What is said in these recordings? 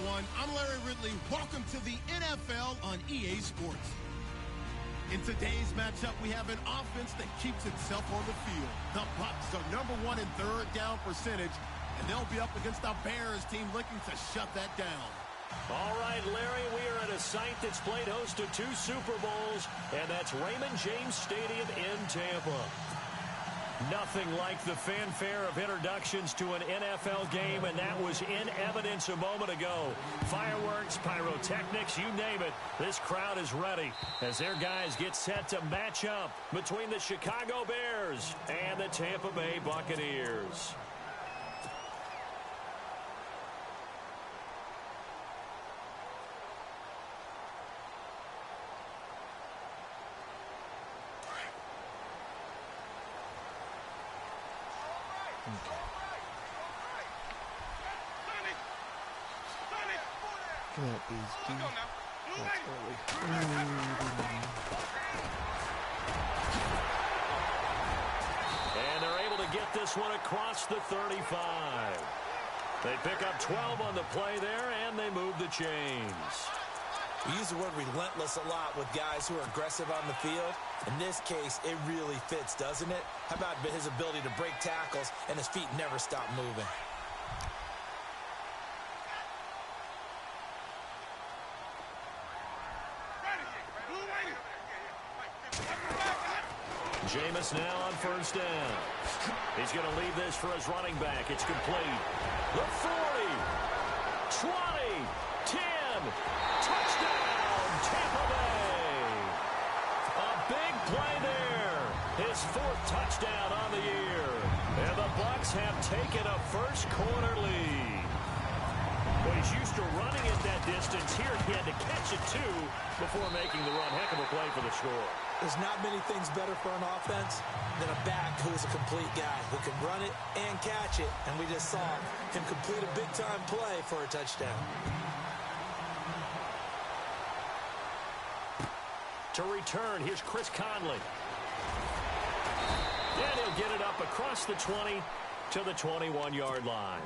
everyone. I'm Larry Ridley. Welcome to the NFL on EA Sports. In today's matchup, we have an offense that keeps itself on the field. The Bucs are #1 in third down percentage, and they'll be up against the Bears team looking to shut that down. All right, Larry, we are at a site that's played host to 2 Super Bowls, and that's Raymond James Stadium in Tampa. Nothing like the fanfare of introductions to an NFL game, and that was in evidence a moment ago. Fireworks, pyrotechnics, you name it. This crowd is ready as their guys get set to match up between the Chicago Bears and the Tampa Bay Buccaneers. That is deep. That's early. And they're able to get this one across the 35. They pick up 12 on the play there, and they move the chains. We use the word relentless a lot with guys who are aggressive on the field. In this case, it really fits, doesn't it? How about his ability to break tackles and his feet never stop moving? Jameis now on first down. He's going to leave this for his running back. It's complete. The 40, 20, 10, touchdown, Tampa Bay. A big play there. His 4th touchdown on the year. And the Bucs have taken a first quarter lead. Well, he's used to running at that distance. Here he had to catch it, too, before making the run. Heck of a play for the score. There's not many things better for an offense than a back who is a complete guy who can run it and catch it. And we just saw him complete a big-time play for a touchdown. To return, here's Chris Conley. And he'll get it up across the 20 to the 21-yard line.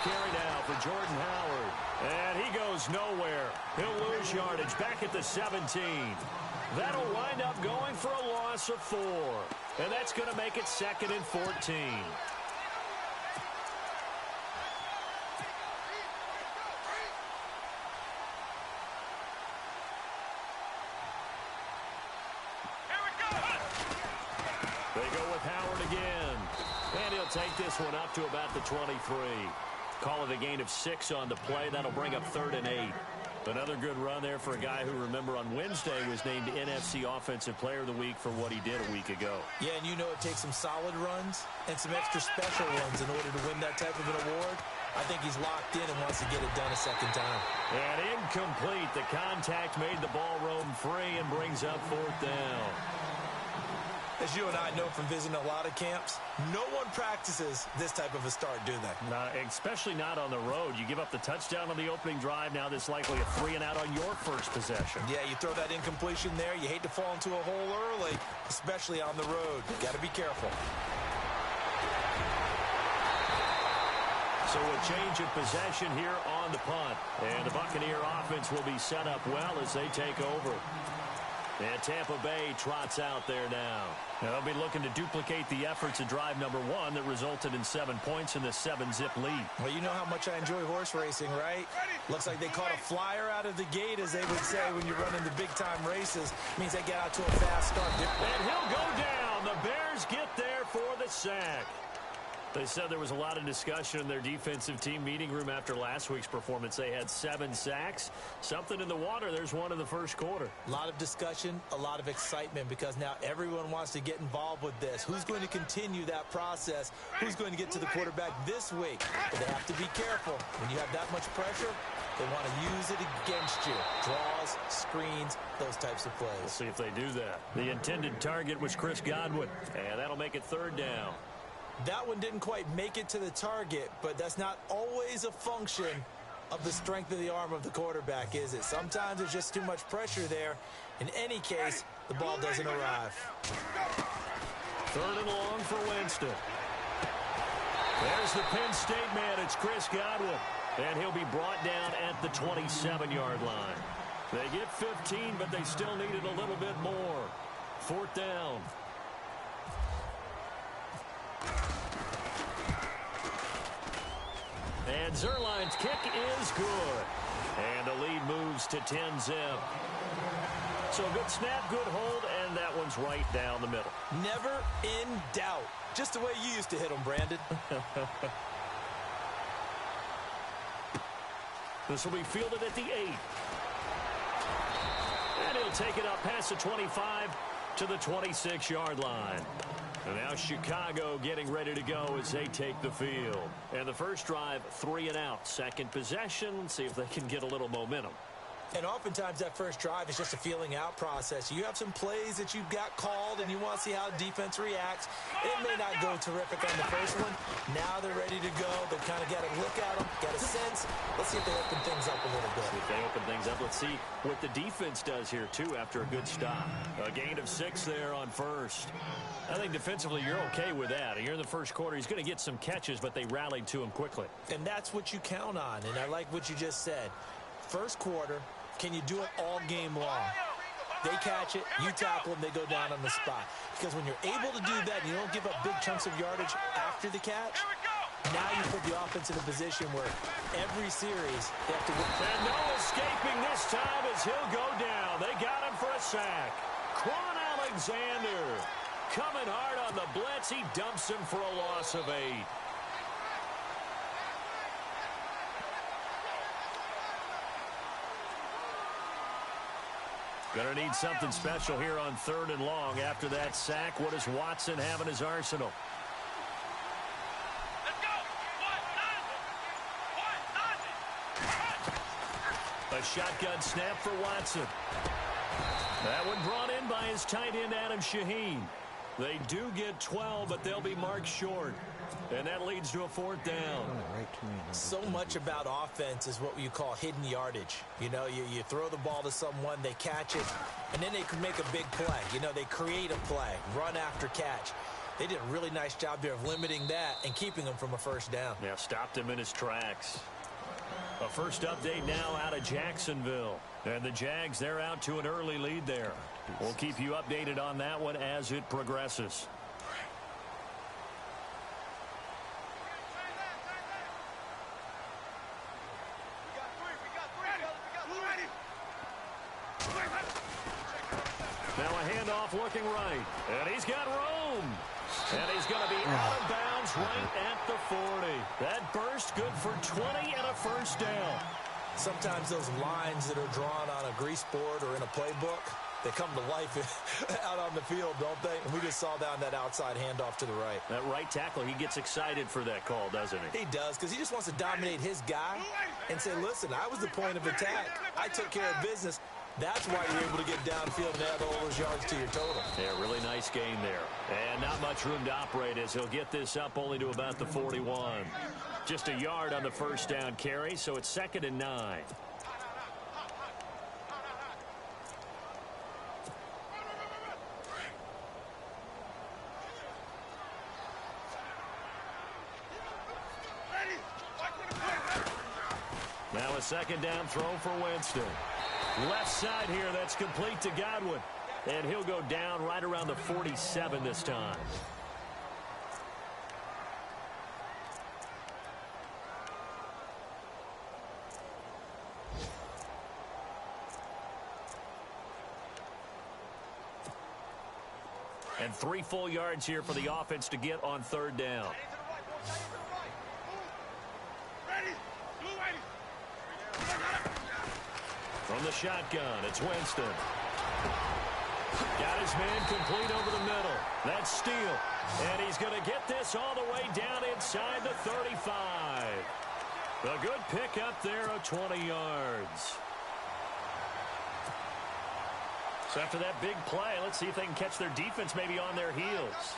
Carry now for Jordan Howard. And he goes nowhere. He'll lose yardage back at the 17. That'll wind up going for a loss of 4. And that's going to make it 2nd and 14. They go with Howard again. And he'll take this one up to about the 23. Call it a gain of 6 on the play. That'll bring up 3rd and 8. Another good run there for a guy who, remember, on Wednesday was named NFC Offensive Player of the Week for what he did a week ago. Yeah, and you know it takes some solid runs and some extra special runs in order to win that type of an award. I think he's locked in and wants to get it done a second time. And incomplete. The contact made the ball roam free and brings up 4th down. As you and I know from visiting a lot of camps, no one practices this type of a start, do they? Especially not on the road. You give up the touchdown on the opening drive. Now there's likely a 3-and-out on your first possession. Yeah, you throw that incompletion there. You hate to fall into a hole early, especially on the road. Got to be careful. So a change of possession here on the punt. And the Buccaneer offense will be set up well as they take over. And Tampa Bay trots out there now. They'll be looking to duplicate the efforts of drive number 1 that resulted in 7 points in the 7-zip lead. Well, you know how much I enjoy horse racing, right? Looks like they caught a flyer out of the gate, as they would say when you're running the big-time races. Means they get out to a fast start. And he'll go down. The Bears get there for the sack. They said there was a lot of discussion in their defensive team meeting room after last week's performance. They had 7 sacks. Something in the water. There's one in the first quarter. A lot of discussion, a lot of excitement, because now everyone wants to get involved with this. Who's going to continue that process? Who's going to get to the quarterback this week? But they have to be careful. When you have that much pressure, they want to use it against you. Draws, screens, those types of plays. We'll see if they do that. The intended target was Chris Godwin, and that'll make it 3rd down. That one didn't quite make it to the target, but that's not always a function of the strength of the arm of the quarterback, is it? Sometimes there's just too much pressure there. In any case, the ball doesn't arrive. 3rd and long for Winston. There's the Penn State man. It's Chris Godwin. And he'll be brought down at the 27-yard line. They get 15, but they still needed a little bit more. 4th down. And Zerline's kick is good. And the lead moves to 10-zip. So good snap, good hold, and that one's right down the middle. Never in doubt. Just the way you used to hit them, Brandon. This will be fielded at the 8. And he'll take it up past the 25 to the 26-yard line. And now Chicago getting ready to go as they take the field. And the first drive, 3 and out. Second possession, see if they can get a little momentum. And oftentimes that first drive is just a feeling out process. You have some plays that you've got called and you want to see how the defense reacts. It may not go terrific on the first one. Now they're ready to go. They've kind of got a look at them, got a sense. Let's see if they open things up a little bit. See if they open things up. Let's see what the defense does here, too, after a good stop. A gain of 6 there on first. I think defensively you're okay with that. You're in the first quarter. He's going to get some catches, but they rallied to him quickly. And that's what you count on. And I like what you just said. First quarter, can you do it all game long? They catch it, you tackle them, they go down on the spot. Because when you're able to do that and you don't give up big chunks of yardage after the catch, now you put the offense in a position where every series they have to win. And no escaping this time as he'll go down. They got him for a sack. Quan Alexander coming hard on the blitz. He dumps him for a loss of 8. Going to need something special here on 3rd and long. After that sack, what does Watson have in his arsenal? A shotgun snap for Watson. That one brought in by his tight end, Adam Shaheen. They do get 12, but they'll be marked short. And that leads to a 4th down. So much about offense is what you call hidden yardage. You know, you throw the ball to someone, they catch it, and then they can make a big play. You know, they create a play, run after catch. They did a really nice job there of limiting that and keeping him from a first down. Yeah, stopped him in his tracks. A first update now out of Jacksonville. And the Jags, they're out to an early lead there. We'll keep you updated on that one as it progresses. Now a handoff looking right. And he's got room. And he's going to be out of bounds right at the 40. That burst good for 20 and a first down. Sometimes those lines that are drawn on a grease board or in a playbook, they come to life out on the field, don't they? And we just saw down that outside handoff to the right. That right tackle, he gets excited for that call, doesn't he? He does, because he just wants to dominate his guy and say, listen, I was the point of attack. I took care of business. That's why you're able to get downfield and add all those yards to your total. Yeah, really nice game there. And not much room to operate as he'll get this up only to about the 41. Just a yard on the first down carry, so it's 2nd and 9. Now a 2nd down throw for Winston. Left side here, that's complete to Godwin. And he'll go down right around the 47 this time. And 3 full yards here for the offense to get on 3rd down. From the shotgun, it's Winston. Got his man complete over the middle. That's Steele. And he's going to get this all the way down inside the 35. A good pickup there of 20 yards. So after that big play, let's see if they can catch their defense maybe on their heels.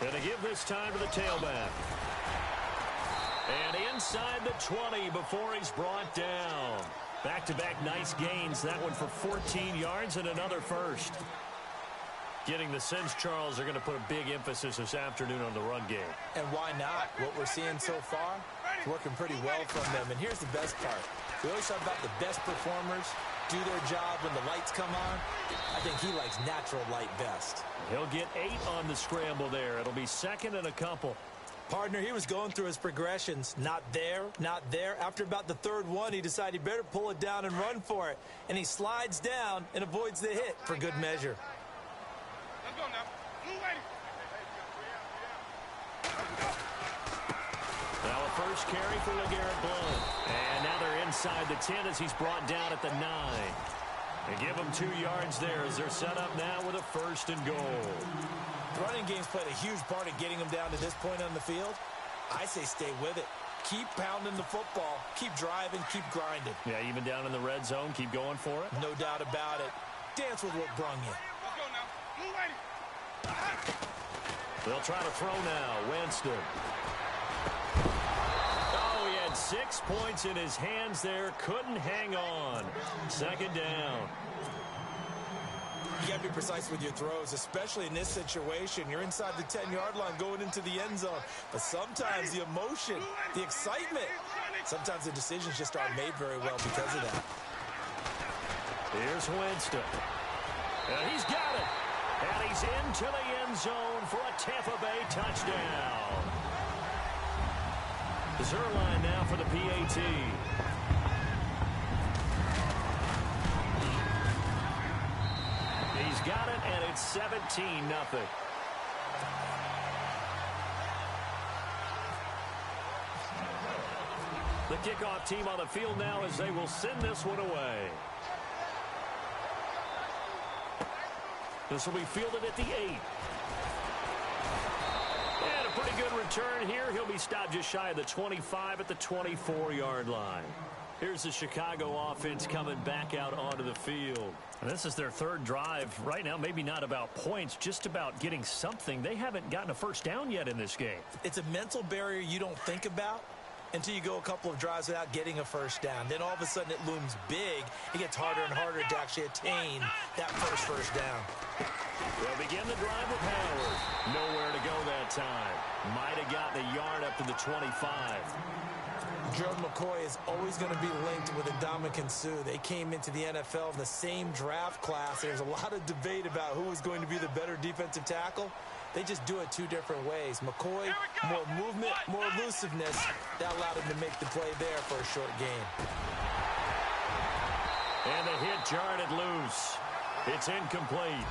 Going to give this time to the tailback. And inside the 20 before he's brought down. Back-to-back nice gains. That one for 14 yards and another first. Getting the sense Charles are going to put a big emphasis this afternoon on the run game. And why not? What we're seeing so far is working pretty well from them. And here's the best part. We always talk about the best performers do their job when the lights come on. I think he likes natural light best. He'll get 8 on the scramble there. It'll be second and a couple. Partner, he was going through his progressions. Not there, not there. After about the third one, he decided he better pull it down and run for it. And he slides down and avoids the hit for good measure. Let's go now. Move ready. Now a first carry for LeGarrette Blount. And now they're inside the 10 as he's brought down at the 9. They give him 2 yards there as they're set up now with a first and goal. The running game's played a huge part in getting him down to this point on the field. I say stay with it. Keep pounding the football. Keep driving. Keep grinding. Yeah, even down in the red zone, keep going for it. No doubt about it. Dance with what brung you. Let's go now. Move ready. They'll try to throw now. Winston. Oh, he had 6 points in his hands there. Couldn't hang on. Second down. You got to be precise with your throws, especially in this situation. You're inside the 10-yard line going into the end zone. But sometimes the emotion, the excitement, sometimes the decisions just aren't made very well because of that. Here's Winston. And he's got it. And he's into the end zone for a Tampa Bay touchdown. Zerline now for the PAT. He's got it, and it's 17-0. The kickoff team on the field now as they will send this one away. This will be fielded at the 8. And a pretty good return here. He'll be stopped just shy of the 25 at the 24-yard line. Here's the Chicago offense coming back out onto the field. And this is their third drive. Right now, maybe not about points, just about getting something. They haven't gotten a first down yet in this game. It's a mental barrier you don't think about until you go a couple of drives without getting a first down. Then all of a sudden it looms big. It gets harder and harder to actually attain that first down. They'll begin the drive with Howard. Nowhere to go that time. Might have gotten a yard up to the 25. Gerald McCoy is always going to be linked with Ndamukong Suh. They came into the NFL in the same draft class. There's a lot of debate about who was going to be the better defensive tackle. They just do it 2 different ways. McCoy, more movement, more elusiveness. That allowed him to make the play there for a short gain. And the hit jarred it loose. It's incomplete.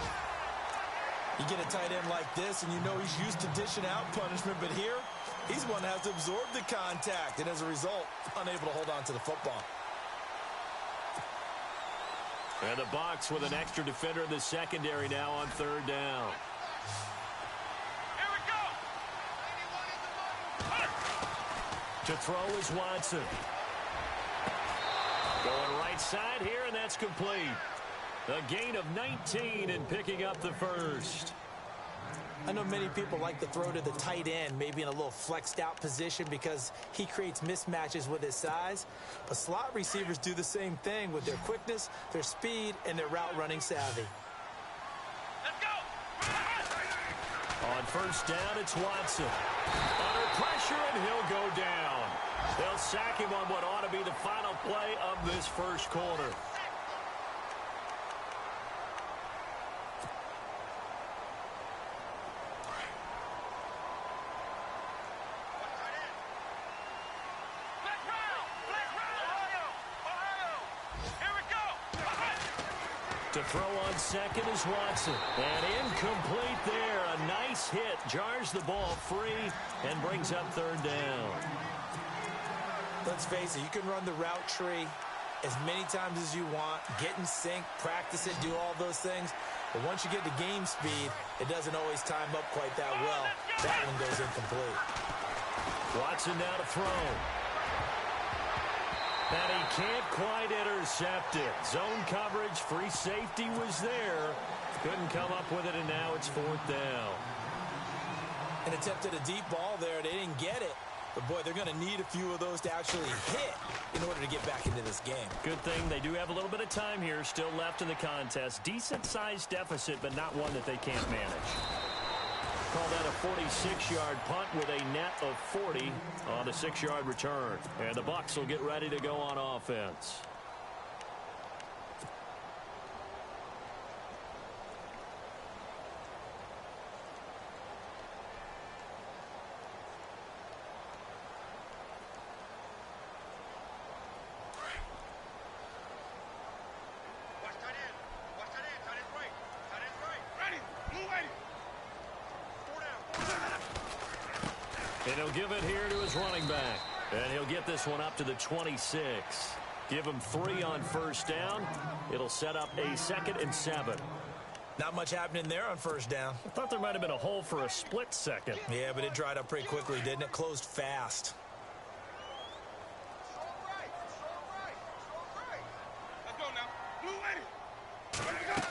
You get a tight end like this, and you know he's used to dishing out punishment, but here, he's one that has to absorb the contact, and as a result, unable to hold on to the football. And the box with an extra defender in the secondary now on third down. Here we go. To throw is Watson. Going right side here, and that's complete. A gain of 19 and picking up the first. I know many people like to throw to the tight end, maybe in a little flexed out position because he creates mismatches with his size. But slot receivers do the same thing with their quickness, their speed, and their route running savvy. Let's go. On first down, it's Watson. Under pressure, and he'll go down. They'll sack him on what ought to be the final play of this first quarter. To throw on second is Watson. And incomplete there. A nice hit. Jars the ball free and brings up third down. Let's face it, you can run the route tree as many times as you want, get in sync, practice it, do all those things. But once you get to game speed, it doesn't always time up quite that well. That one goes incomplete. Watson now to throw. And he can't quite intercept it. Zone coverage, free safety was there. Couldn't come up with it, and now it's fourth down. And attempted a deep ball there. They didn't get it. But, boy, they're going to need a few of those to actually hit in order to get back into this game. Good thing they do have a little bit of time here still left in the contest. Decent-sized deficit, but not one that they can't manage. Call that a 46-yard punt with a net of 40 on the 6-yard return. And the Bucs will get ready to go on offense. And he'll give it here to his running back. And he'll get this one up to the 26. Give him 3 on first down. It'll set up a 2nd and 7. Not much happening there on first down. I thought there might have been a hole for a split second. Yeah, but it dried up pretty quickly, didn't it? Closed fast. Let's go now. Blue lady. Ready to go.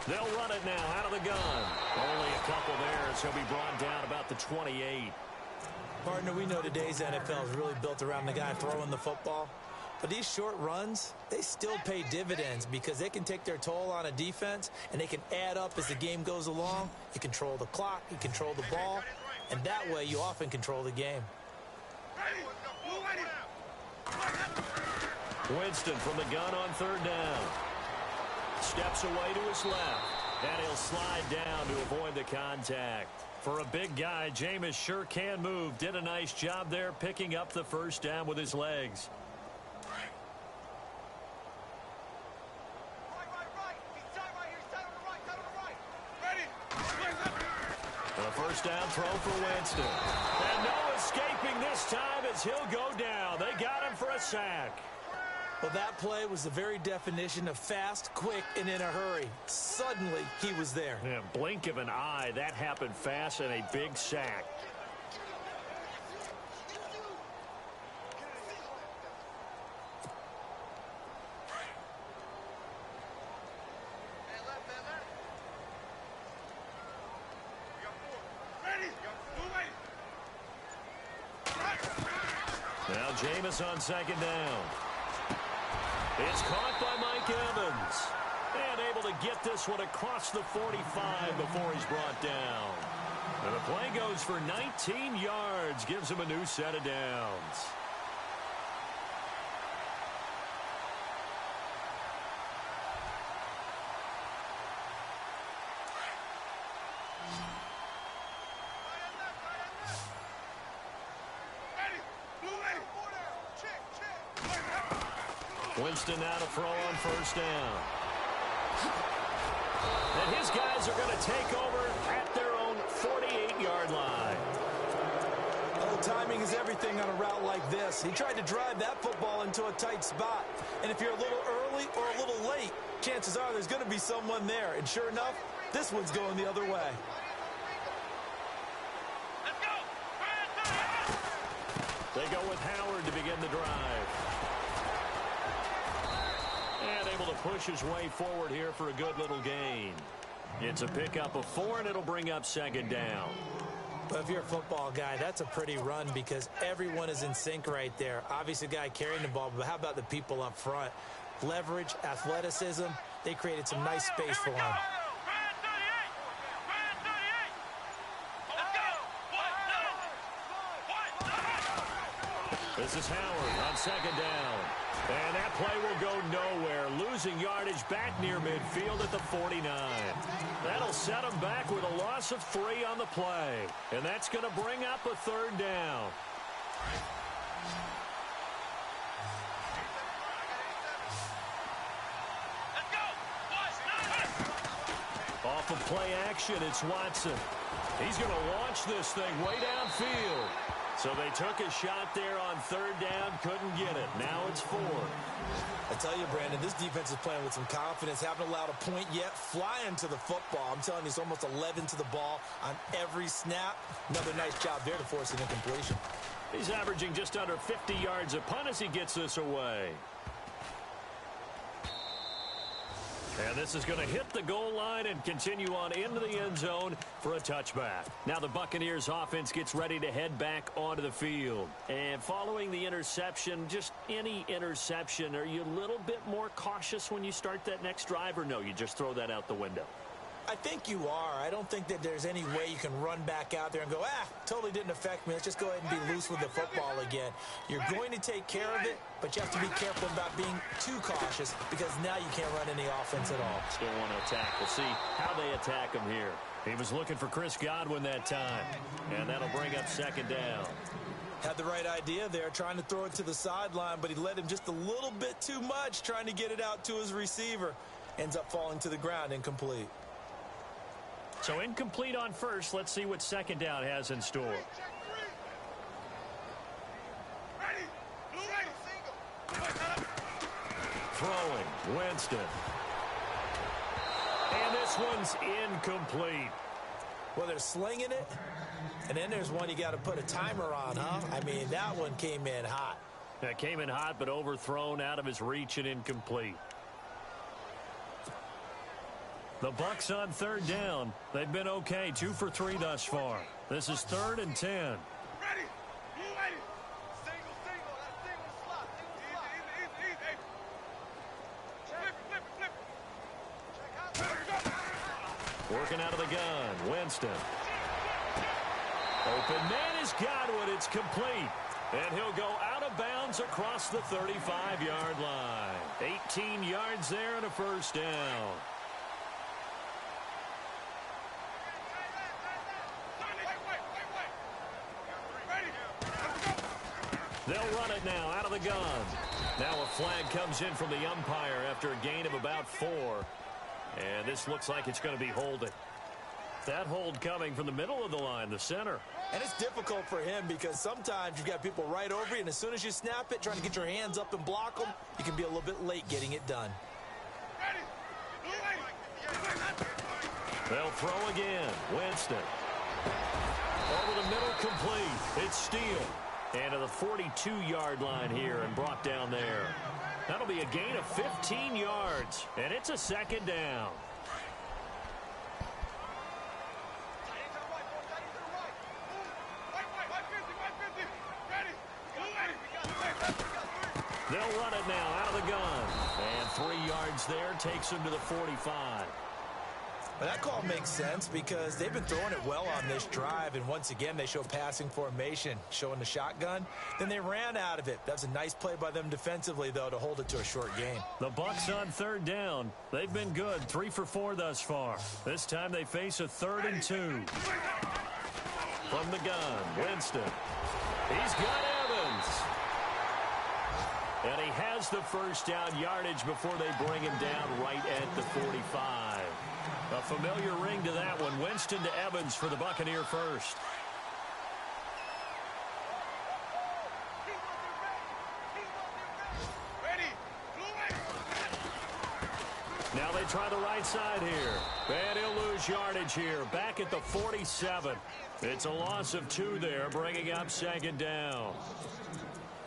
They'll run it now out of the gun. Only a couple there, so he'll be brought down about the 28. Partner, we know today's NFL is really built around the guy throwing the football. But these short runs, they still pay dividends because they can take their toll on a defense, and they can add up as the game goes along. You control the clock, you control the ball, and that way you often control the game. Winston from the gun on third down. Steps away to his left, and he'll slide down to avoid the contact. For a big guy, Jameis sure can move. Did a nice job there picking up the first down with his legs. A first down throw for Winston. And no escaping this time as he'll go down. They got him for a sack. Well, that play was the very definition of fast, quick, and in a hurry. Suddenly, he was there. Yeah, blink of an eye. That happened fast and a big sack. Now Jameis on second down. It's caught by Mike Evans. And able to get this one across the 45 before he's brought down. And the play goes for 19 yards. Gives him a new set of downs. Winston now to throw on first down. And his guys are going to take over at their own 48-yard line. Oh, timing is everything on a route like this. He tried to drive that football into a tight spot. And if you're a little early or a little late, chances are there's going to be someone there. And sure enough, this one's going the other way. Let's go. They go with Howard to begin the drive. And able to push his way forward here for a good little gain. It's a pickup of 4, and it'll bring up second down. Well, if you're a football guy, that's a pretty run because everyone is in sync right there. Obviously, the guy carrying the ball, but how about the people up front? Leverage, athleticism, they created some nice space for him. This is Howard on second down. And that play will go nowhere. Losing yardage back near midfield at the 49. That'll set him back with a loss of 3 on the play. And that's going to bring up a third down. Let's go. off of play action. It's Watson. He's going to launch this thing way downfield. So they took a shot there on third down, couldn't get it. Now it's 4. I tell you, Brandon, this defense is playing with some confidence. Haven't allowed a point yet. Flying to the football. I'm telling you, it's almost 11 to the ball on every snap. Another nice job there to force an incompletion. He's averaging just under 50 yards a punt as he gets this away. And this is going to hit the goal line and continue on into the end zone for a touchback. Now the Buccaneers offense gets ready to head back onto the field. And following the interception, just any interception, are you a little bit more cautious when you start that next drive, or no, you just throw that out the window? I think you are. I don't think that there's any way you can run back out there and go, totally didn't affect me. Let's just go ahead and be loose with the football again. You're going to take care of it, but you have to be careful about being too cautious because now you can't run any offense at all. Still want to attack. We'll see how they attack him here. He was looking for Chris Godwin that time, and that'll bring up second down. Had the right idea there, trying to throw it to the sideline, but he led him just a little bit too much, trying to get it out to his receiver. Ends up falling to the ground, incomplete. So incomplete on first. Let's see what second down has in store. Throwing, Winston. And this one's incomplete. Well, they're slinging it, and then there's one you got to put a timer on, huh? I mean, that one came in hot. That came in hot, but overthrown, out of his reach, and incomplete. The Bucs on third down. They've been okay, 2 for 3 thus far. This is 3rd and 10. Ready. Single, that single slot. Easy. Flip. Working out of the gun, Winston. Open man is Godwin. It's complete. And he'll go out of bounds across the 35-yard line. 18 yards there and a first down. They'll run it now out of the gun. Now a flag comes in from the umpire after a gain of about 4. And this looks like it's going to be holding. That hold coming from the middle of the line, the center. And it's difficult for him because sometimes you've got people right over you, and as soon as you snap it, trying to get your hands up and block them, you can be a little bit late getting it done. They'll throw again. Winston. Over the middle, complete. It's Steele. And to the 42-yard line here and brought down there. That'll be a gain of 15 yards. And it's a second down. They'll run it now out of the gun. And 3 yards there takes him to the 45. But that call makes sense because they've been throwing it well on this drive, and once again they show passing formation, showing the shotgun. Then they ran out of it. That's a nice play by them defensively, though, to hold it to a short gain. The Bucs on third down. They've been good, 3 for 4 thus far. This time they face a 3rd and 2. From the gun, Winston. He's got Evans. And he has the first down yardage before they bring him down right at the 45. A familiar ring to that one. Winston to Evans for the Buccaneer first. Now they try the right side here. And he'll lose yardage here. Back at the 47. It's a loss of 2 there, bringing up second down.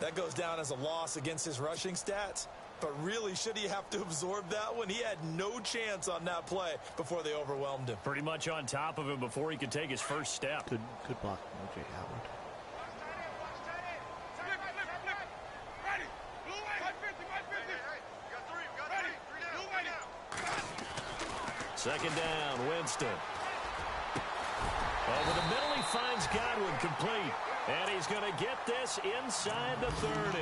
That goes down as a loss against his rushing stats. But really, should he have to absorb that one? He had no chance on that play before they overwhelmed him. Pretty much on top of him before he could take his first step. Good block, O.J. Howard. Second down, Winston. Over the middle, he finds Godwin, complete. And he's going to get this inside the 30.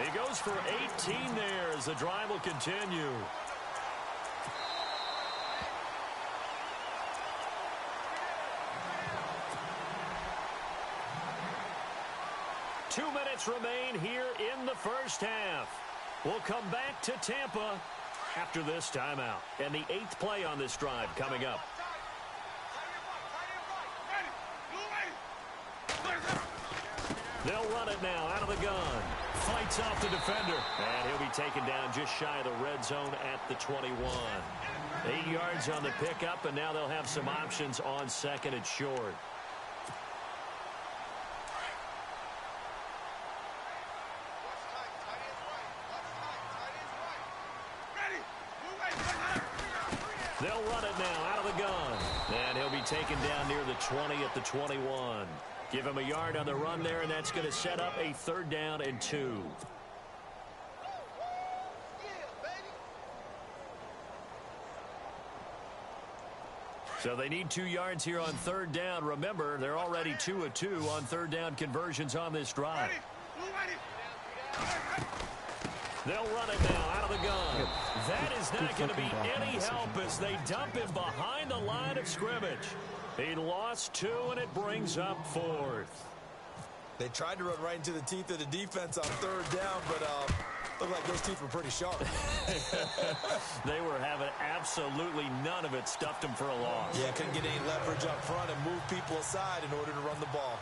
He goes for 18 there as the drive will continue. Two minutes remain here in the first half. We'll come back to Tampa after this timeout. And the 8th play on this drive coming up. They'll run it now out of the gun. Fights off the defender. And he'll be taken down just shy of the red zone at the 21. 8 yards on the pickup, and now they'll have some options on 2nd and short. They'll run it now out of the gun. And he'll be taken down near the 20 at the 21. Give him a yard on the run there, and that's going to set up a 3rd down and 2. So they need 2 yards here on 3rd down. Remember, they're already 2 of 2 on 3rd down conversions on this drive. They'll run it now out of the gun. That is not going to be any help as they dump him behind the line of scrimmage. He lost 2, and it brings up 4th. They tried to run right into the teeth of the defense on 3rd down, but looked like those teeth were pretty sharp. They were having absolutely none of it. Stuffed them for a loss. Yeah, couldn't get any leverage up front and move people aside in order to run the ball.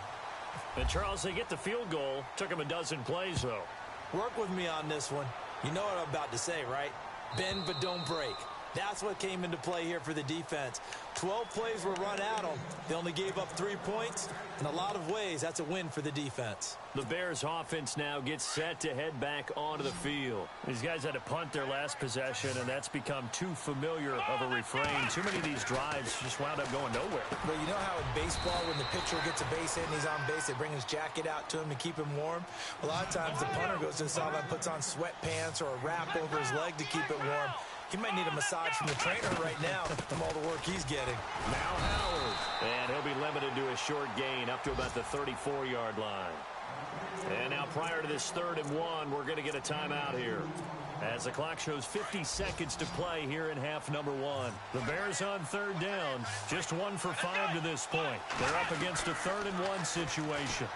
And, Charles, they get the field goal. Took them a dozen plays, though. Work with me on this one. You know what I'm about to say, right? Bend but don't break. That's what came into play here for the defense. 12 plays were run at them. They only gave up 3 points. In a lot of ways, that's a win for the defense. The Bears offense now gets set to head back onto the field. These guys had to punt their last possession, and that's become too familiar of a refrain. Too many of these drives just wound up going nowhere. Well, you know how in baseball, when the pitcher gets a base hit and he's on base, they bring his jacket out to him to keep him warm? A lot of times the punter goes to the sideline, puts on sweatpants or a wrap over his leg to keep it warm. He might need a massage from the trainer right now from all the work he's getting. Now Howard. And he'll be limited to a short gain up to about the 34-yard line. And now prior to this 3rd and 1, we're going to get a timeout here. As the clock shows 50 seconds to play here in half number 1. The Bears on 3rd down. Just 1 for 5 to this point. They're up against a 3rd and 1 situation.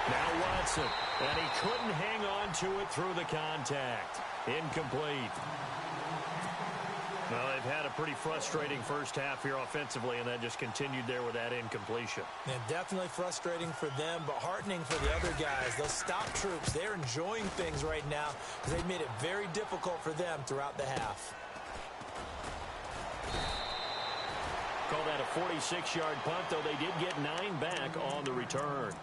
Now Watson. And he couldn't hang on to it through the contact. Incomplete. Well, they've had a pretty frustrating first half here offensively, and that just continued there with that incompletion. And definitely frustrating for them, but heartening for the other guys. Those stop troops, they're enjoying things right now because they've made it very difficult for them throughout the half. Call that a 46-yard punt, though they did get 9 back on the return.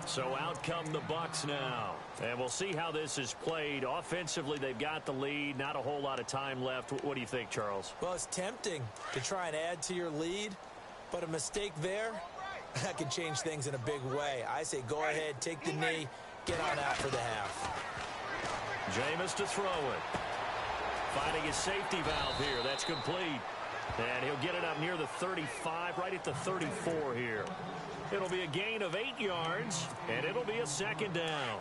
So out come the Bucs now. And we'll see how this is played. Offensively, they've got the lead. Not a whole lot of time left. What do you think, Charles? Well, it's tempting to try and add to your lead, but a mistake there, that can change things in a big way. I say go ahead, take the knee, get on out for the half. Jameis to throw it. Finding his safety valve here. That's complete. And he'll get it up near the 35, right at the 34 here. It'll be a gain of 8 yards, and it'll be a 2nd down.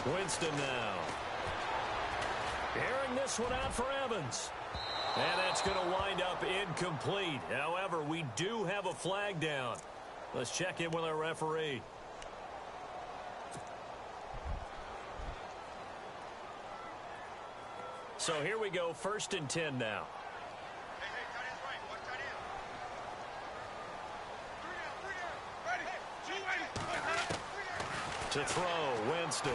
Winston now. Airing this one out for Evans. And that's going to wind up incomplete. However, we do have a flag down. Let's check in with our referee. So here we go, 1st and 10 now. To throw, Winston.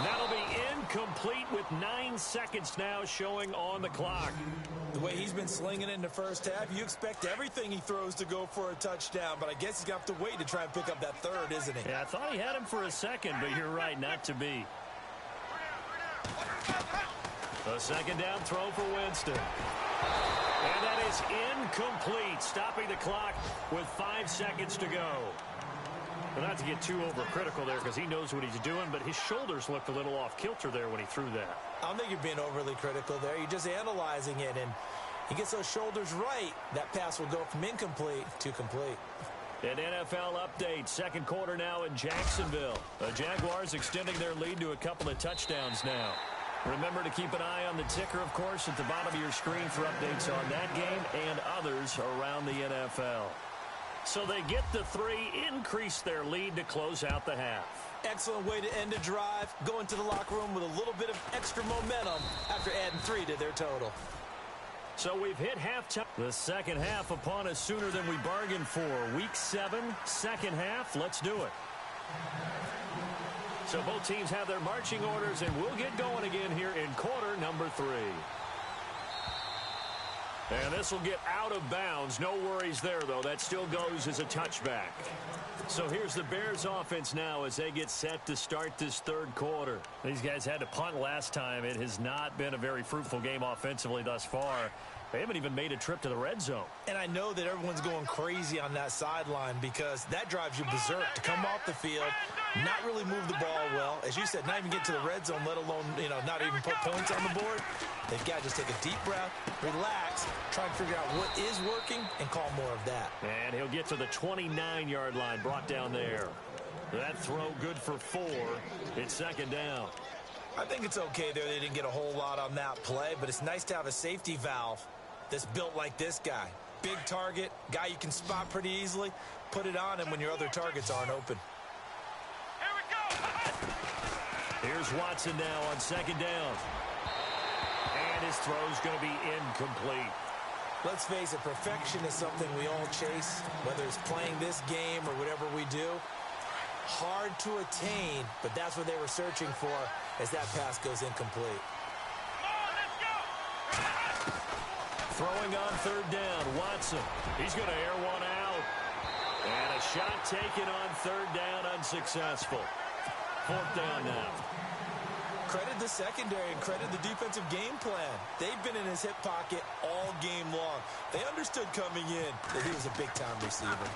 That'll be incomplete with 9 seconds now showing on the clock. The way he's been slinging it in the first half, you expect everything he throws to go for a touchdown, but I guess he's going to have to wait to try and pick up that 3rd, isn't he? Yeah, I thought he had him for a second, but you're right, not to be. A 2nd down throw for Winston. And that is incomplete, stopping the clock with 5 seconds to go. But not to get too overcritical there because he knows what he's doing, but his shoulders looked a little off kilter there when he threw that. I don't think you're being overly critical there. You're just analyzing it, and he gets those shoulders right. That pass will go from incomplete to complete. An NFL update, 2nd quarter now in Jacksonville. The Jaguars extending their lead to a couple of touchdowns now. Remember to keep an eye on the ticker, of course, at the bottom of your screen for updates on that game and others around the NFL. So they get the 3, increase their lead to close out the half. Excellent way to end a drive. Go into the locker room with a little bit of extra momentum after adding 3 to their total. So we've hit halftime. The second half upon us sooner than we bargained for. Week 7, second half. Let's do it. So both teams have their marching orders, and we'll get going again here in quarter number 3. And this will get out of bounds. No worries there, though. That still goes as a touchback. So here's the Bears offense now as they get set to start this third quarter. These guys had to punt last time. It has not been a very fruitful game offensively thus far. They haven't even made a trip to the red zone. And I know that everyone's going crazy on that sideline because that drives you berserk to come off the field, not really move the ball well. As you said, not even get to the red zone, let alone, not even put points on the board. They've got to just take a deep breath, relax, try and figure out what is working, and call more of that. And he'll get to the 29-yard line, brought down there. That throw good for 4. It's second down. I think it's okay there. They didn't get a whole lot on that play, but it's nice to have a safety valve that's built like this guy. Big target, guy you can spot pretty easily. Put it on him when your other targets aren't open. Here we go. Here's Watson now on second down. And his throw's going to be incomplete. Let's face it, perfection is something we all chase, whether it's playing this game or whatever we do. Hard to attain, but that's what they were searching for as that pass goes incomplete. Throwing on third down, Watson. He's going to air one out. And a shot taken on third down, unsuccessful. Fourth down now. Credit the secondary and credit the defensive game plan. They've been in his hip pocket all game long. They understood coming in that he was a big-time receiver.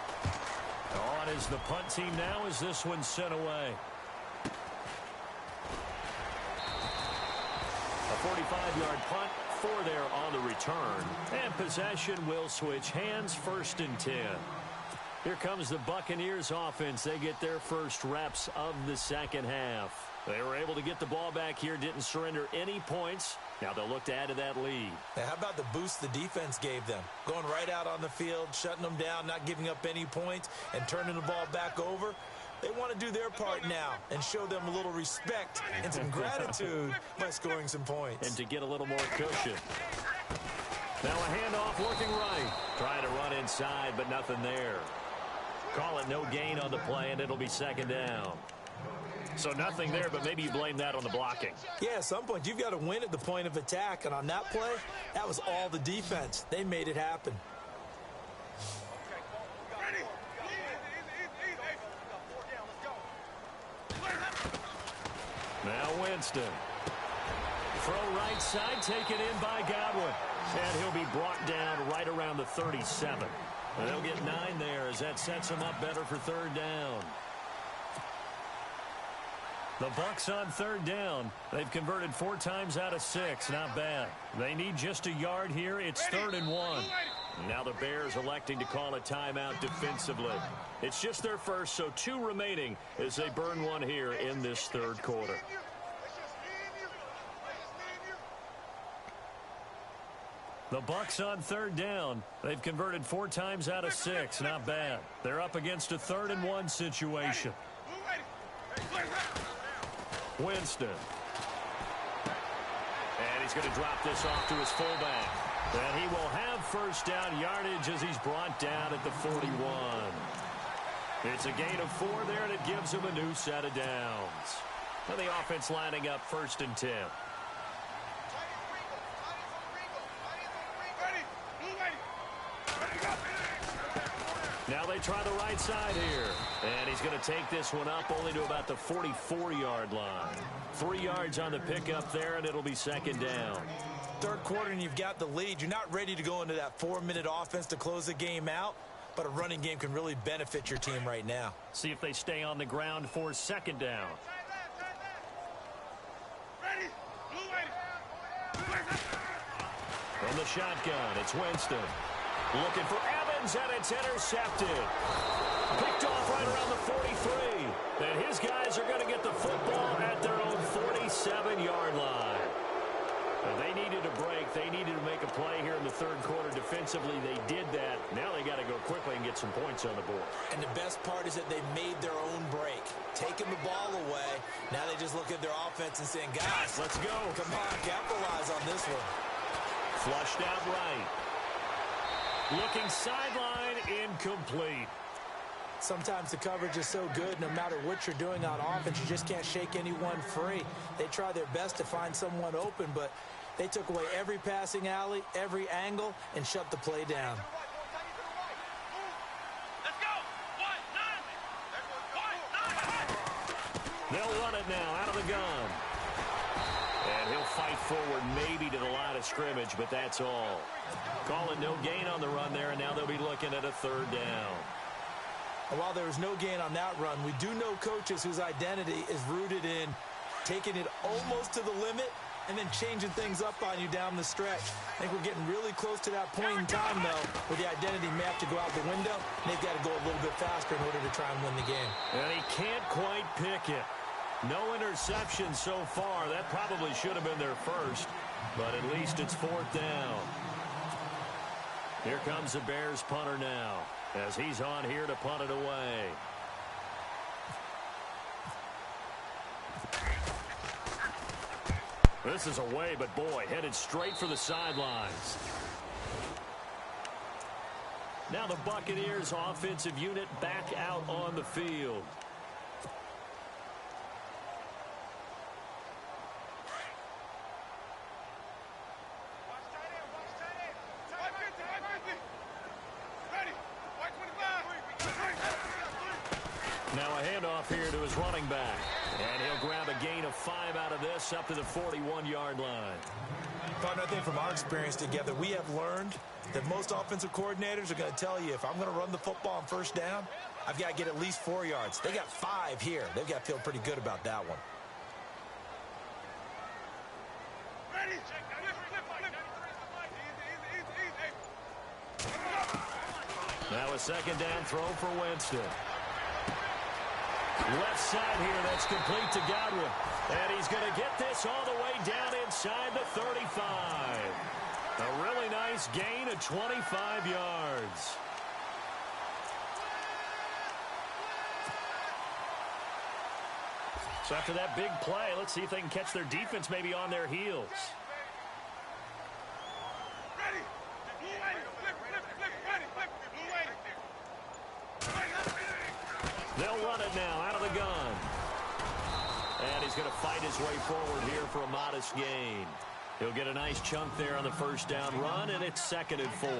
On is the punt team now as this one's sent away. A 45-yard punt. 4 there on the return. And possession will switch hands, 1st and 10. Here comes the Buccaneers offense. They get their first reps of the second half. They were able to get the ball back here, didn't surrender any points. Now they'll look to add to that lead. Now, how about the boost the defense gave them? Going right out on the field, shutting them down, not giving up any points, and turning the ball back over. They want to do their part now and show them a little respect and some gratitude by scoring some points. And to get a little more cushion. Now a handoff working right. Trying to run inside, but nothing there. Call it no gain on the play, and it'll be second down. So nothing there, but maybe you blame that on the blocking. Yeah, at some point, you've got to win at the point of attack. And on that play, that was all the defense. They made it happen. Now Winston. Throw right side, taken in by Godwin. And he'll be brought down right around the 37. And they'll get 9 there as that sets him up better for third down. The Bucs on third down. They've converted 4 times out of 6. Not bad. They need just a yard here. It's 3rd and 1. Now the Bears electing to call a timeout defensively. It's just their first, so 2 remaining as they burn one here in this third quarter. The Bucs on third down. They've converted 4 times out of 6. Not bad. They're up against a 3rd and 1 situation. Winston. And he's going to drop this off to his fullback. And he will have first down yardage as he's brought down at the 41. It's a gain of 4 there, and it gives him a new set of downs. And the offense lining up 1st and 10. Now they try the right side here. And he's going to take this one up only to about the 44-yard line. 3 yards on the pickup there, and it'll be second down. Third quarter, and you've got the lead. You're not ready to go into that 4-minute offense to close the game out, but a running game can really benefit your team right now. See if they stay on the ground for second down. From the shotgun, it's Winston. Looking for Evans, and it's intercepted. Picked off right around the 43. And his guys are going to get the football at their own 47-yard line. They needed a break. They needed to make a play here in the third quarter. Defensively, they did that. Now they got to go quickly and get some points on the board. And the best part is that they made their own break. Taking the ball away. Now they just look at their offense and saying, guys, let's go. Come on, capitalize on this one. Flushed out right. Looking sideline, incomplete. Sometimes the coverage is so good, no matter what you're doing on offense, you just can't shake anyone free. They try their best to find someone open, but they took away every passing alley, every angle, and shut the play down. Let's go. They'll run it now out of the gun. And he'll fight forward maybe to the line of scrimmage, but that's all. Calling no gain on the run there, and now they'll be looking at a third down. And while there was no gain on that run, we do know coaches whose identity is rooted in taking it almost to the limit and then changing things up on you down the stretch. I think we're getting really close to that point in time, though, where the identity may have to go out the window, and they've got to go a little bit faster in order to try and win the game. And he can't quite pick it. No interception so far. That probably should have been their first, but at least it's fourth down. Here comes the Bears punter now, as he's on here to punt it away. This is away, but boy, headed straight for the sidelines. Now the Buccaneers offensive unit back out on the field. Now a handoff here to his running back. And he'll grab a gain of 5 out of this up to the 41-yard line. Partner, I think from our experience together, we have learned that most offensive coordinators are going to tell you, if I'm going to run the football on first down, I've got to get at least 4 yards. They got 5 here. They've got to feel pretty good about that one. Now a second down throw for Winston. Left side here, that's complete to Godwin. And he's going to get this all the way down inside the 35. A really nice gain of 25 yards. So after that big play, let's see if they can catch their defense maybe on their heels. They'll run it now out of the gun. And he's going to fight his way forward here for a modest gain. He'll get a nice chunk there on the first down run, and it's 2nd and 4.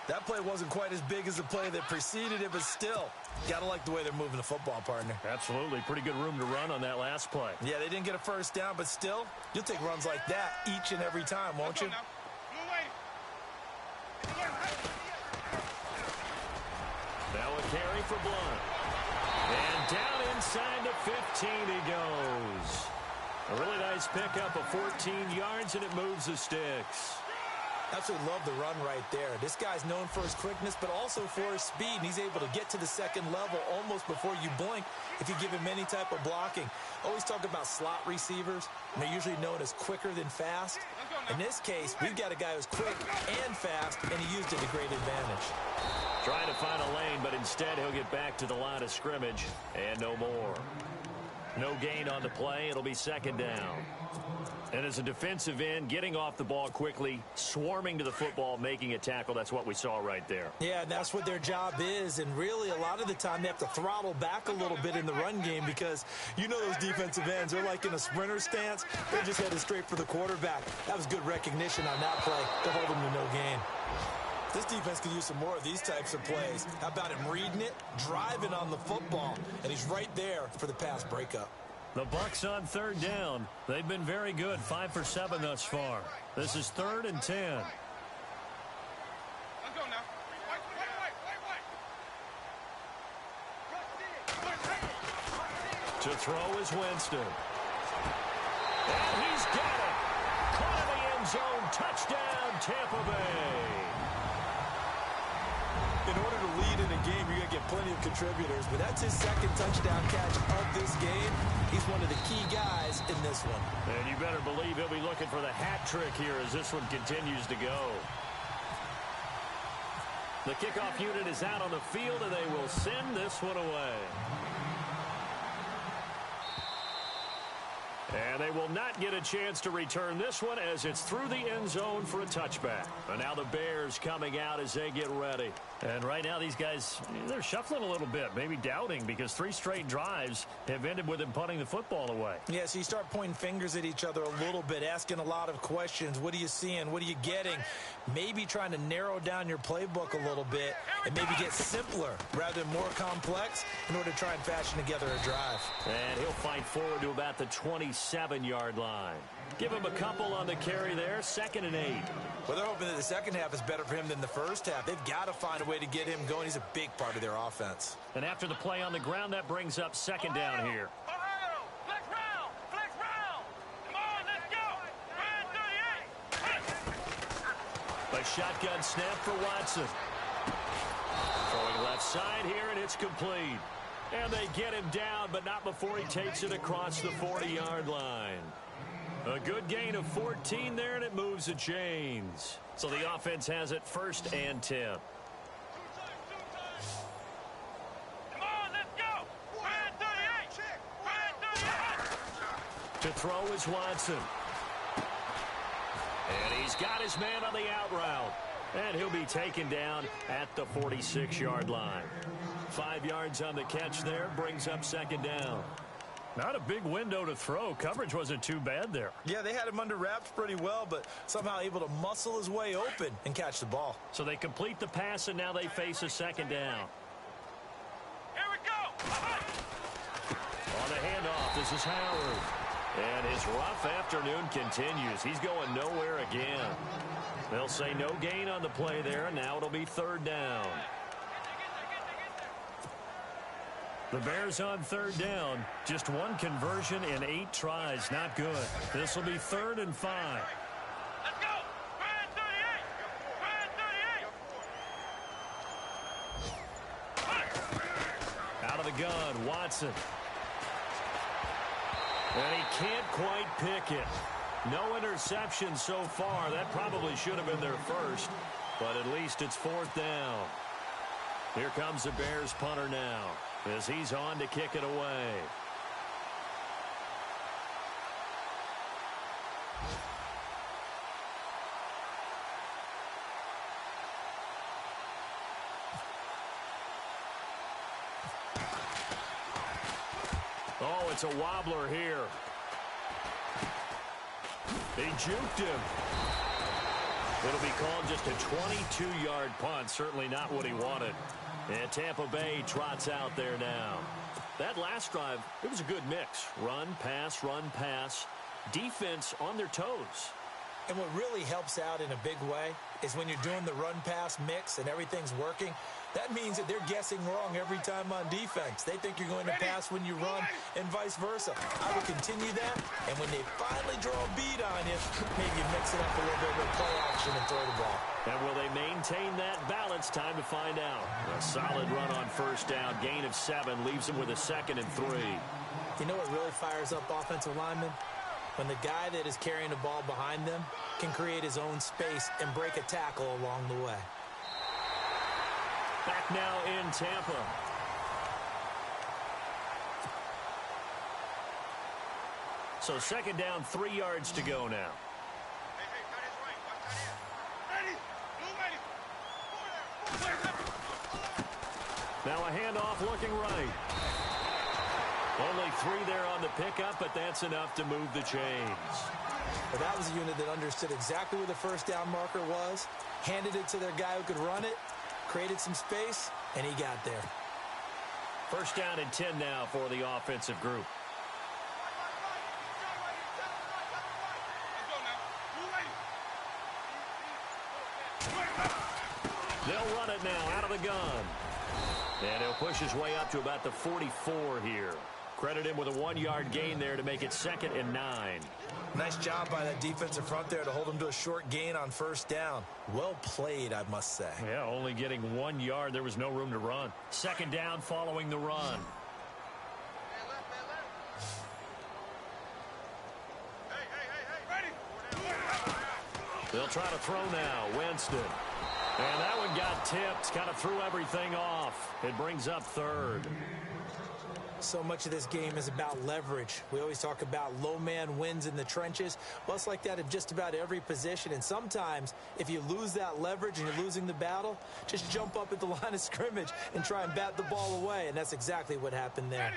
That play wasn't quite as big as the play that preceded it, but still, got to like the way they're moving the football, partner. Absolutely. Pretty good room to run on that last play. Yeah, they didn't get a first down, but still, you'll take runs like that each and every time, won't you? Now a carry for Blunt. And down inside the 15 he goes. A really nice pickup of 14 yards, and it moves the sticks. Absolutely love the run right there. This guy's known for his quickness, but also for his speed, and he's able to get to the second level almost before you blink if you give him any type of blocking. Always talk about slot receivers, and they're usually known as quicker than fast. In this case, we've got a guy who's quick and fast, and he used it to great advantage. Trying to find a lane, but instead he'll get back to the line of scrimmage, and no more. No gain on the play. It'll be 2nd down. And as a defensive end, getting off the ball quickly, swarming to the football, making a tackle, that's what we saw right there. Yeah, and that's what their job is. And really, a lot of the time, they have to throttle back a little bit in the run game because you know those defensive ends, they're like in a sprinter stance. They're just headed straight for the quarterback. That was good recognition on that play to hold them to no gain. This defense could use some more of these types of plays. How about him reading it, driving on the football, and he's right there for the pass breakup. The Bucs on 3rd down. They've been very good, 5 for 7 thus far. This is 3rd and 10. Let's go now. To throw is Winston. And he's got it. Caught in the end zone. Touchdown, Tampa Bay. In order to lead in a game, you're going to get plenty of contributors, but that's his 2nd touchdown catch of this game. He's He's one of the key guys in this one. And you better believe he'll be looking for the hat trick here as this one continues to go. The kickoff unit is out on the field, and they will send this one away. And they will not get a chance to return this one as it's through the end zone for a touchback. And now the Bears coming out as they get ready. And right now these guys, they're shuffling a little bit, maybe doubting, because 3 straight drives have ended with them punting the football away. Yeah, so you start pointing fingers at each other a little bit, asking a lot of questions. What are you seeing? What are you getting? Maybe trying to narrow down your playbook a little bit and maybe get simpler rather than more complex in order to try and fashion together a drive. And he'll fight forward to about the 27-yard line. Give him a couple on the carry there, 2nd and 8. Well, they're hoping that the second half is better for him than the first half. They've got to find a way to get him going. He's a big part of their offense. And after the play on the ground, that brings up 2nd down here. Flex round! Flex round! Come on, let's go! A shotgun snap for Watson. Throwing left side here, and it's complete. And they get him down, but not before he takes it across the 40-yard line. A good gain of 14 there, and it moves the chains. So the offense has it 1st and 10. Come on, let's go! 38! To throw is Watson. And he's got his man on the out route. And he'll be taken down at the 46-yard line. 5 yards on the catch there, brings up 2nd down. Not a big window to throw. Coverage wasn't too bad there. Yeah, they had him under wraps pretty well, but somehow able to muscle his way open and catch the ball. So they complete the pass, and now they face a 2nd down. Here we go! On the handoff, this is Howard. And his rough afternoon continues. He's going nowhere again. They'll say no gain on the play there, and now it'll be 3rd down. The Bears on 3rd down. Just 1 conversion in 8 tries. Not good. This will be 3rd and 5. Let's go! 38! Out of the gun, Watson. And he can't quite pick it. No interception so far. That probably should have been their first, but at least it's 4th down. Here comes the Bears punter now as he's on to kick it away. Oh, it's a wobbler here. They juked him. It'll be called just a 22-yard punt. Certainly not what he wanted. And Tampa Bay trots out there now. That last drive, it was a good mix. Run, pass, defense on their toes. And what really helps out in a big way is when you're doing the run-pass mix and everything's working, that means that they're guessing wrong every time on defense. They think you're going to pass when you run and vice versa. I would continue that, and when they finally draw a beat on you, maybe you mix it up a little bit with play action and throw the ball. And will they maintain that balance? Time to find out. A solid run on 1st down. Gain of 7 leaves them with a 2nd and 3. You know what really fires up offensive linemen? When the guy that is carrying the ball behind them can create his own space and break a tackle along the way. Back now in Tampa. So 2nd down, 3 yards to go now. Hey, got his right. Watch that in. Ready? Blue ready. Now a handoff looking right. Only 3 there on the pickup, but that's enough to move the chains. But that was a unit that understood exactly where the 1st down marker was, handed it to their guy who could run it, created some space, and he got there. 1st down and 10 now for the offensive group. Let's go now. Blue ready. They'll run it now out of the gun. And he'll push his way up to about the 44 here. Credit him with a 1-yard gain there to make it 2nd and 9. Nice job by that defensive front there to hold him to a short gain on 1st down. Well played, I must say. Yeah, only getting 1 yard. There was no room to run. 2nd down following the run. They'll try to throw now. Winston. And that one got tipped. Kind of threw everything off. It brings up third. So much of this game is about leverage. We always talk about low man wins in the trenches. Well, it's like that in just about every position. And sometimes, if you lose that leverage and you're losing the battle, just jump up at the line of scrimmage and try and bat the ball away. And that's exactly what happened there.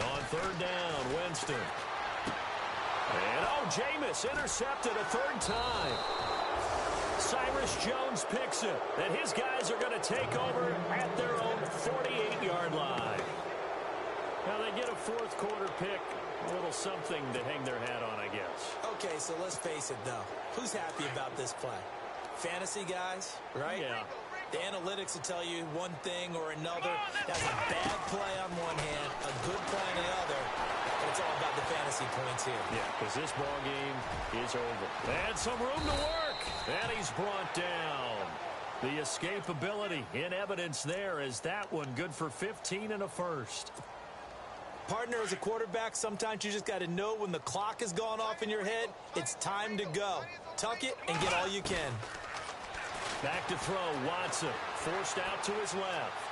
On third down, Winston. And, Jameis intercepted a third time. Cyrus Jones picks it, and his guys are going to take over at their own 48-yard line. Now they get a fourth quarter pick, a little something to hang their hat on, I guess. Okay, so let's face it, though. Who's happy about this play? Fantasy guys, right? Yeah. The analytics will tell you one thing or another. That's a bad play on one hand, a good play on the other. But it's all about the fantasy points here. Yeah, because this ball game is over. And some room to work. And he's brought down. The escapability in evidence there is that one good for 15 and a first. Partner, as a quarterback, sometimes you just got to know when the clock has gone off in your head, it's time to go. Tuck it and get all you can. Back to throw, Watson. Forced out to his left.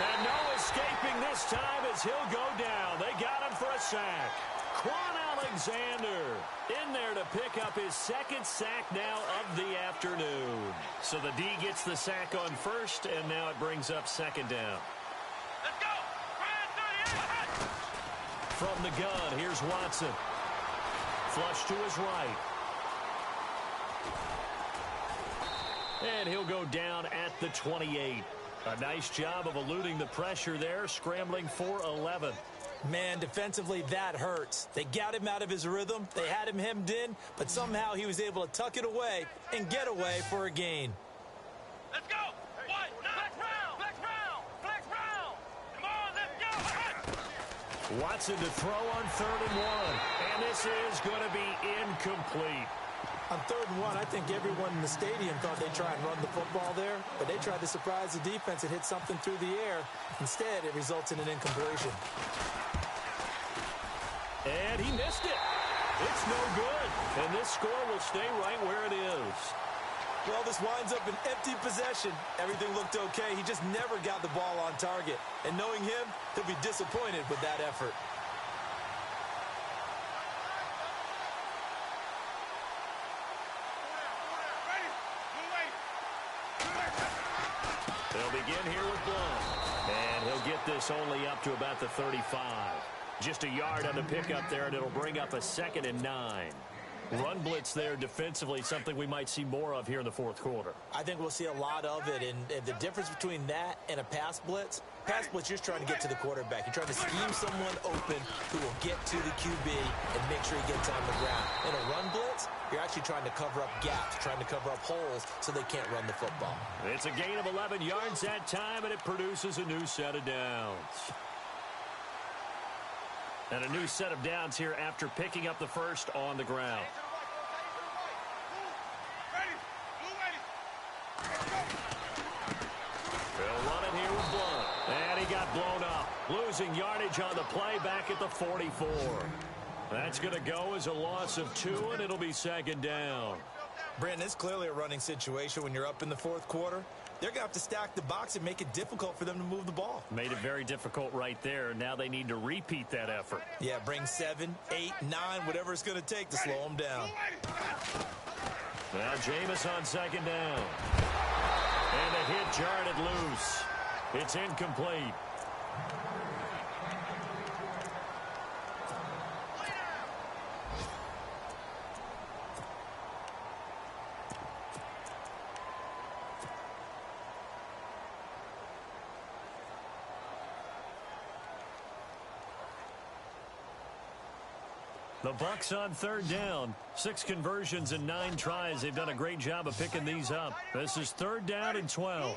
And no escaping this time as he'll go down. They got him for a sack. Quan Alexander in there to pick up his second sack now of the afternoon. So the D gets the sack on first, and now it brings up second down. Let's go! From the gun, here's Watson. Flush to his right. And he'll go down at the 28. A nice job of eluding the pressure there, scrambling for 11. Man, defensively, that hurts. They got him out of his rhythm. They had him hemmed in, but somehow he was able to tuck it away and get away for a gain. Let's go! What? Flex round! Flex round! Flex round! Come on, let's go! Watson to throw on 3rd and 1. And this is going to be incomplete. On 3rd and 1, I think everyone in the stadium thought they'd try and run the football there, but they tried to surprise the defense and hit something through the air. Instead, it results in an incompletion. And he missed it. It's no good. And this score will stay right where it is. Well, this winds up an empty possession. Everything looked okay. He just never got the ball on target. And knowing him, he'll be disappointed with that effort. They'll begin here with Blunt. And he'll get this only up to about the 35. Just a yard on the pickup there, and it'll bring up a 2nd and 9. Run blitz there defensively, something we might see more of here in the fourth quarter. I think we'll see a lot of it, and the difference between that and a pass blitz, you're just trying to get to the quarterback. You're trying to scheme someone open who will get to the QB and make sure he gets on the ground. In a run blitz, you're actually trying to cover up gaps, trying to cover up holes so they can't run the football. It's a gain of 11 yards that time, and it produces a new set of downs. And a new set of downs here after picking up the first on the ground. They'll run it here with Blunt. And he got blown up. Losing yardage on the play back at the 44. That's going to go as a loss of 2, and it'll be 2nd down. Brandon, it's clearly a running situation when you're up in the fourth quarter. They're going to have to stack the box and make it difficult for them to move the ball. Made it very difficult right there. Now they need to repeat that effort. Yeah, bring 7, 8, 9, whatever it's going to take to slow them down. Now Jameis on 2nd down. And a hit jarred it loose. It's incomplete. The Bucs on 3rd down. 6 conversions and 9 tries. They've done a great job of picking these up. This is 3rd down and 12.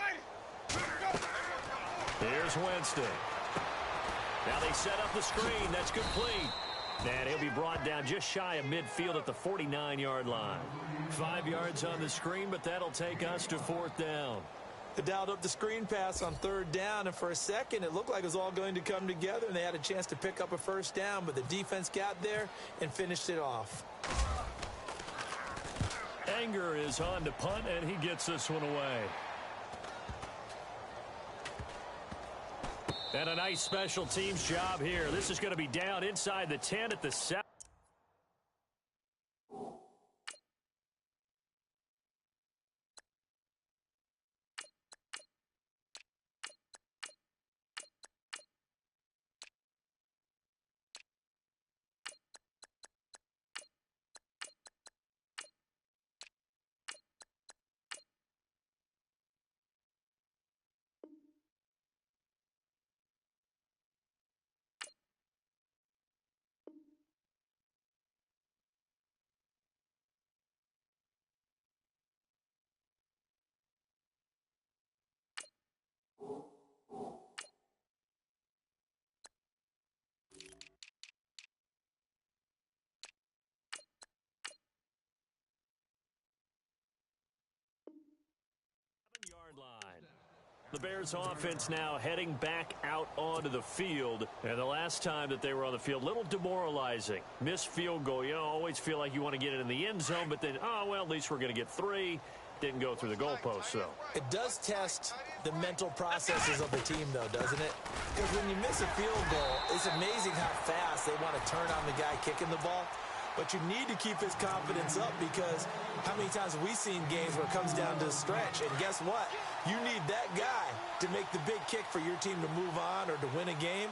Here's Winston. Now they set up the screen. That's complete. And he'll be brought down just shy of midfield at the 49-yard line. 5 yards on the screen, but that'll take us to 4th down. They dialed up the screen pass on third down, and for a second, it looked like it was all going to come together, and they had a chance to pick up a first down, but the defense got there and finished it off. Anger is on to punt, and he gets this one away. And a nice special teams job here. This is going to be down inside the 10 at the 7. Line. The Bears offense now heading back out onto the field. And the last time that they were on the field, a little demoralizing. Missed field goal. You always feel like you want to get it in the end zone, but then, oh, well, at least we're going to get 3. Didn't go through the goalpost, though. It does test the mental processes of the team, though, doesn't it? Because when you miss a field goal, it's amazing how fast they want to turn on the guy kicking the ball. But you need to keep his confidence up, because how many times have we seen games where it comes down to a stretch? And guess what? You need that guy to make the big kick for your team to move on or to win a game.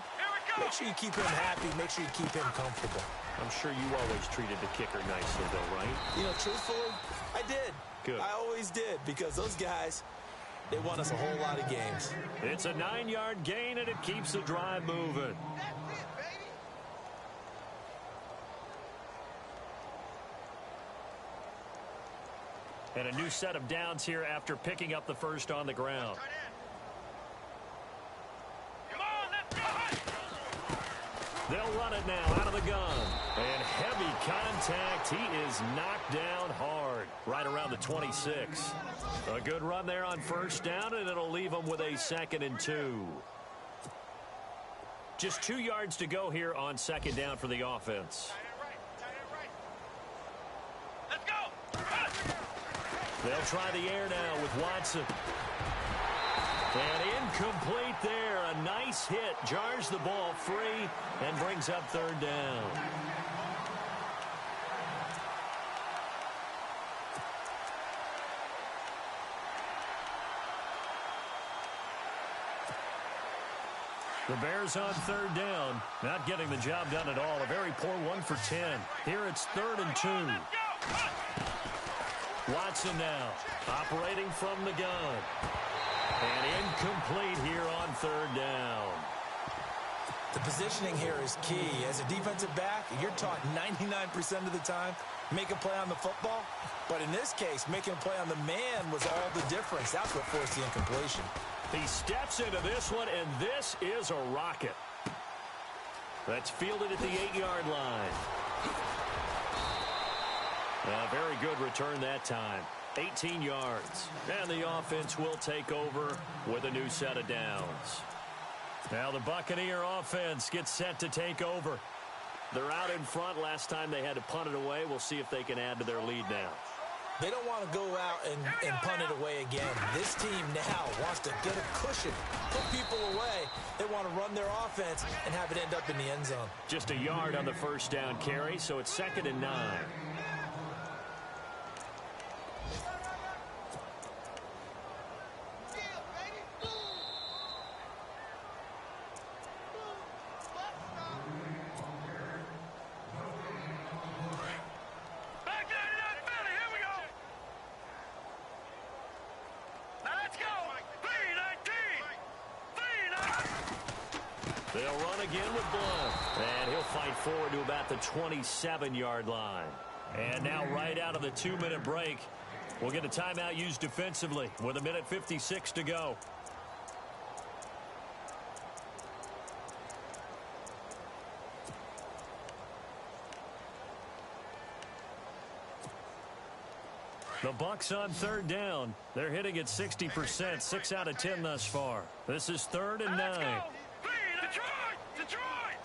Make sure you keep him happy. Make sure you keep him comfortable. I'm sure you always treated the kicker nicely, though, right? You know, truthfully, I did. Good. I always did, because those guys, they won us a whole lot of games. It's a 9-yard gain, and it keeps the drive moving. And a new set of downs here after picking up the first on the ground. Come on, let's go! They'll run it now out of the gun. And heavy contact. He is knocked down hard right around the 26. A good run there on first down, and it'll leave them with a 2nd and 2. Just 2 yards to go here on 2nd down for the offense. Let's go! They'll try the air now with Watson. And incomplete there. A nice hit. Jars the ball free and brings up 3rd down. The Bears on 3rd down. Not getting the job done at all. A very poor 1 for 10. Here it's 3rd and 2. Watson now, operating from the gun. And incomplete here on 3rd down. The positioning here is key. As a defensive back, you're taught 99% of the time, make a play on the football. But in this case, making a play on the man was all the difference. That's what forced the incompletion. He steps into this one, and this is a rocket. That's fielded at the 8-yard line. A very good return that time. 18 yards. And the offense will take over with a new set of downs. Now the Buccaneer offense gets set to take over. They're out in front. Last time they had to punt it away. We'll see if they can add to their lead now. They don't want to go out and punt it away again. This team now wants to get a cushion, put people away. They want to run their offense and have it end up in the end zone. Just a yard on the first down carry, so it's 2nd and 9. They'll run again with Blunt. And he'll fight forward to about the 27-yard line. And now right out of the 2-minute break, we'll get a timeout used defensively with 1:56 to go. The Bucs on third down. They're hitting at 60%, 6 out of 10 thus far. This is 3rd and 9. Let's go. Detroit! Detroit!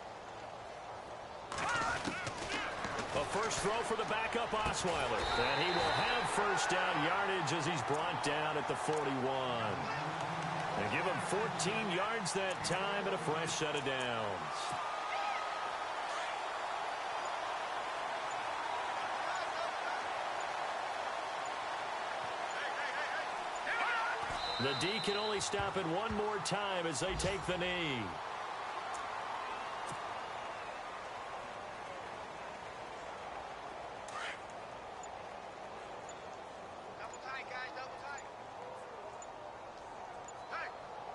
A first throw for the backup Osweiler. And he will have first down yardage as he's brought down at the 41. They give him 14 yards that time and a fresh set of downs. The D can only stop it one more time as they take the knee. Double tight, guys. Double tight. Hey,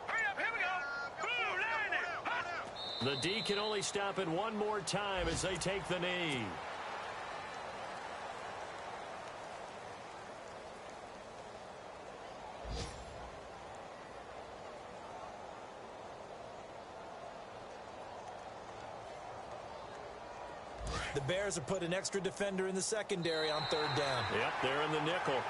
hurry up. Here we go. Boom, land it. The D can only stop it one more time as they take the knee. The Bears have put an extra defender in the secondary on 3rd down. Yep, they're in the nickel.